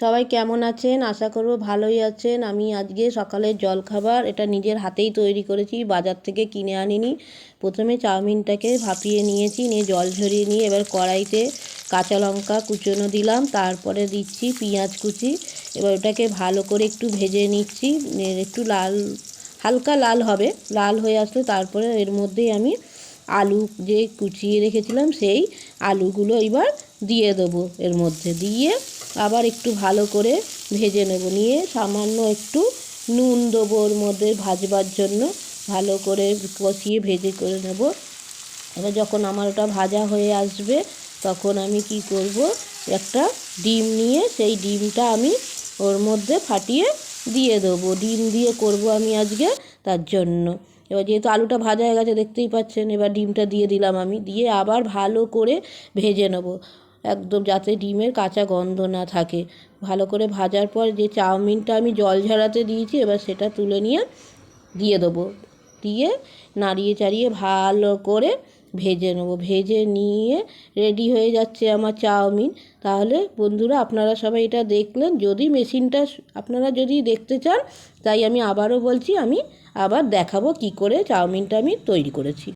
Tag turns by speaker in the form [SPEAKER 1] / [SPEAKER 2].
[SPEAKER 1] সবাই কেমন আছেন? আশা করব ভালোই আছেন। আমি আজকে সকালের জলখাবার এটা নিজের হাতেই তৈরি করেছি, বাজার থেকে কিনে আনিনি। প্রথমে চাউমিনটাকে ভাপিয়ে নিয়েছি, নিয়ে জল ঝরিয়ে নিয়ে এবার কড়াইতে কাঁচা লঙ্কা কুচোনো দিলাম, তারপরে দিচ্ছি পেঁয়াজ কুচি। এবার ওটাকে ভালো করে একটু ভেজে নিচ্ছি, একটু লাল, হালকা লাল হবে। লাল হয়ে আসলে তারপরে এর মধ্যেই আমি আলু যে কুচিয়ে রেখেছিলাম সেই আলুগুলো এবার দিয়ে দেবো। এর মধ্যে দিয়ে আবার একটু ভালো করে ভেজে নেব, নিয়ে সামান্য একটু নুন দেবো ওর মধ্যে ভাজবার জন্য। ভালো করে কষিয়ে ভেজে করে নেব। এবার যখন আমার ওটা ভাজা হয়ে আসবে তখন আমি কি করব, একটা ডিম নিয়ে সেই ডিমটা আমি ওর মধ্যে ফাটিয়ে দিয়ে দেবো। ডিম দিয়ে করব আমি আজকে, তার জন্য। এবার যেহেতু আলুটা ভাজা হয়ে গেছে দেখতেই পাচ্ছেন, এবার ডিমটা দিয়ে দিলাম আমি, দিয়ে আবার ভালো করে ভেজে নেব, একদম যাতে ডিমের কাঁচা গন্ধ না থাকে। ভালো করে ভাজার পর যে চাউমিনটা আমি জল ঝরাতে দিয়েছি এবার সেটা তুলে নিয়ে দিয়ে দেবো, দিয়ে নাড়িয়ে চাড়িয়ে ভালো করে ভেজে নেব। ভেজে নিয়ে রেডি হয়ে যাচ্ছে আমার চাউমিন। তাহলে বন্ধুরা আপনারা সবাই এটা দেখলেন, যদি মেশিনটা আপনারা যদি দেখতে চান, তাই আমি আবারও বলছি, আমি আবার দেখাবো কি করে চাউমিনটা আমি তৈরি করেছি।